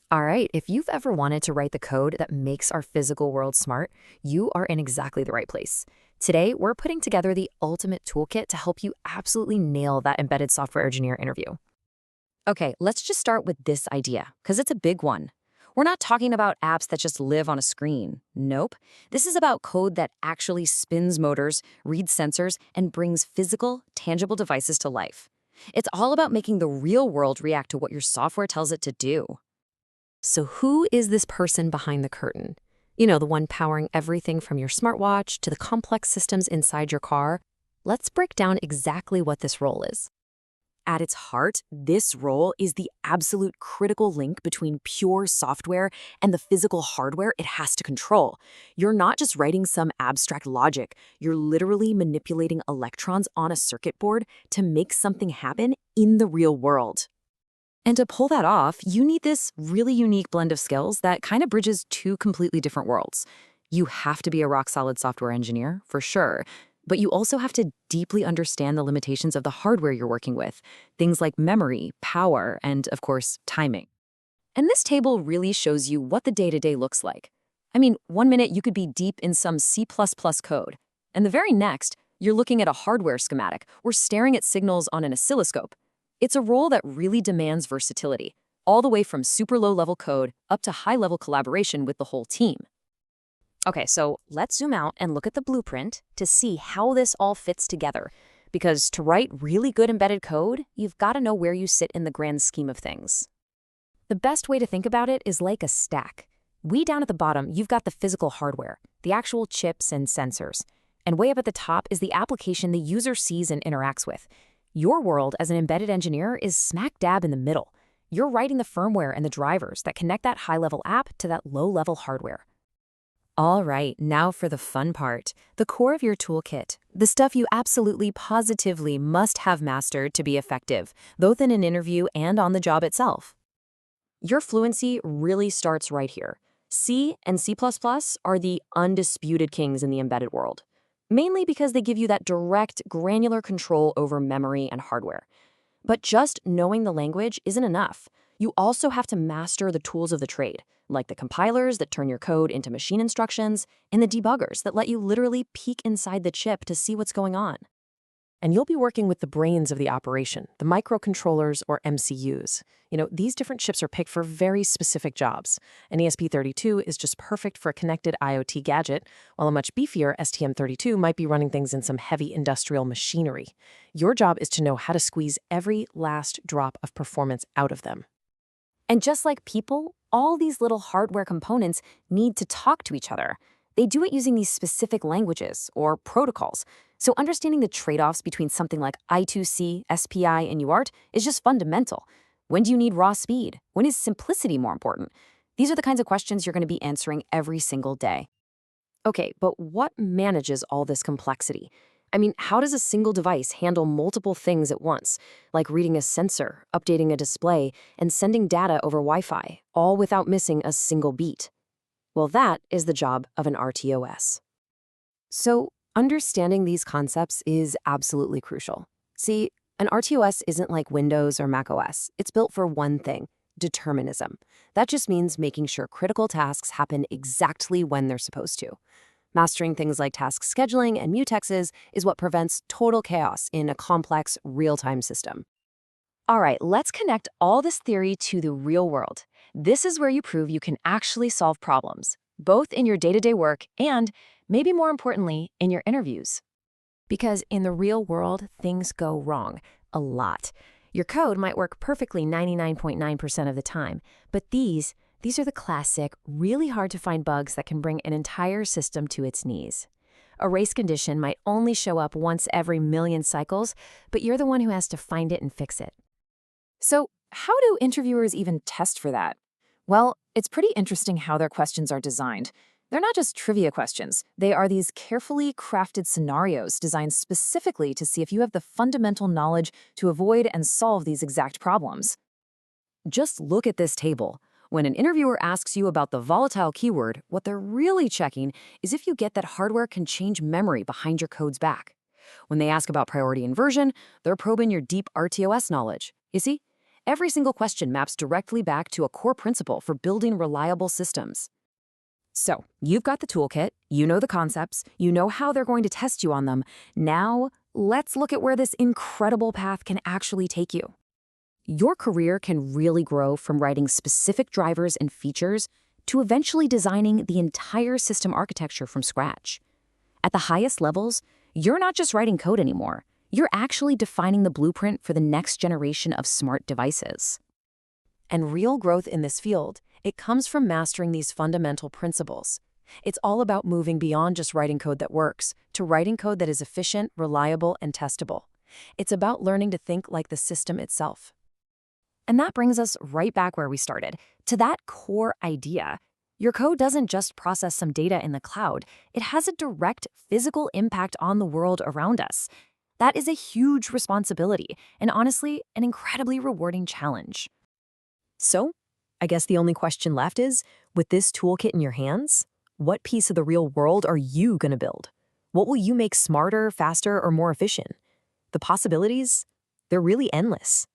All right, if you've ever wanted to write the code that makes our physical world smart, you are in exactly the right place. Today, we're putting together the ultimate toolkit to help you absolutely nail that embedded software engineer interview. Okay, let's just start with this idea, because it's a big one. We're not talking about apps that just live on a screen. Nope. This is about code that actually spins motors, reads sensors, and brings physical, tangible devices to life. It's all about making the real world react to what your software tells it to do. So who is this person behind the curtain? You know, the one powering everything from your smartwatch to the complex systems inside your car. Let's break down exactly what this role is. At its heart, this role is the absolute critical link between pure software and the physical hardware it has to control. You're not just writing some abstract logic, you're literally manipulating electrons on a circuit board to make something happen in the real world. And to pull that off, you need this really unique blend of skills that kind of bridges two completely different worlds. You have to be a rock-solid software engineer, for sure, but you also have to deeply understand the limitations of the hardware you're working with, things like memory, power, and, of course, timing. And this table really shows you what the day-to-day looks like. I mean, one minute you could be deep in some C++ code, and the very next, you're looking at a hardware schematic or staring at signals on an oscilloscope. It's a role that really demands versatility, all the way from super low-level code up to high-level collaboration with the whole team. Okay, so let's zoom out and look at the blueprint to see how this all fits together. Because to write really good embedded code, you've got to know where you sit in the grand scheme of things. The best way to think about it is like a stack. Way down at the bottom, you've got the physical hardware, the actual chips and sensors. And way up at the top is the application the user sees and interacts with. Your world as an embedded engineer is smack dab in the middle. You're writing the firmware and the drivers that connect that high-level app to that low-level hardware. All right, now for the fun part, the core of your toolkit, the stuff you absolutely positively must have mastered to be effective, both in an interview and on the job itself. Your fluency really starts right here. C and C++ are the undisputed kings in the embedded world, mainly because they give you that direct, granular control over memory and hardware. But just knowing the language isn't enough. You also have to master the tools of the trade, like the compilers that turn your code into machine instructions, and the debuggers that let you literally peek inside the chip to see what's going on. And you'll be working with the brains of the operation, the microcontrollers or MCUs. You know, these different chips are picked for very specific jobs. An ESP32 is just perfect for a connected IoT gadget, while a much beefier STM32 might be running things in some heavy industrial machinery. Your job is to know how to squeeze every last drop of performance out of them. And just like people, all these little hardware components need to talk to each other. They do it using these specific languages or protocols. So understanding the trade-offs between something like I2C, SPI, and UART is just fundamental. When do you need raw speed? When is simplicity more important? These are the kinds of questions you're going to be answering every single day. Okay, but what manages all this complexity? I mean, how does a single device handle multiple things at once, like reading a sensor, updating a display, and sending data over Wi-Fi, all without missing a single beat? Well, that is the job of an RTOS. So, understanding these concepts is absolutely crucial. See, an RTOS isn't like Windows or Mac OS. It's built for one thing: determinism. That just means making sure critical tasks happen exactly when they're supposed to. Mastering things like task scheduling and mutexes is what prevents total chaos in a complex, real-time system. All right, let's connect all this theory to the real world. This is where you prove you can actually solve problems, both in your day-to-day work and, maybe more importantly, in your interviews. Because in the real world, things go wrong a lot. Your code might work perfectly 99.9% of the time, but these are the classic, really hard to find bugs that can bring an entire system to its knees. A race condition might only show up once every million cycles, but you're the one who has to find it and fix it. So, how do interviewers even test for that? Well, it's pretty interesting how their questions are designed. They're not just trivia questions. They are these carefully crafted scenarios designed specifically to see if you have the fundamental knowledge to avoid and solve these exact problems. Just look at this table. When an interviewer asks you about the volatile keyword, what they're really checking is if you get that hardware can change memory behind your code's back. When they ask about priority inversion, they're probing your deep RTOS knowledge. You see? Every single question maps directly back to a core principle for building reliable systems. So, you've got the toolkit, you know the concepts, you know how they're going to test you on them. Now, let's look at where this incredible path can actually take you. Your career can really grow from writing specific drivers and features to eventually designing the entire system architecture from scratch. At the highest levels, you're not just writing code anymore. You're actually defining the blueprint for the next generation of smart devices. And real growth in this field, it comes from mastering these fundamental principles. It's all about moving beyond just writing code that works to writing code that is efficient, reliable, and testable. It's about learning to think like the system itself. And that brings us right back where we started, to that core idea. Your code doesn't just process some data in the cloud, it has a direct physical impact on the world around us. That is a huge responsibility, and honestly, an incredibly rewarding challenge. So, I guess the only question left is, with this toolkit in your hands, what piece of the real world are you going to build? What will you make smarter, faster, or more efficient? The possibilities? They're really endless.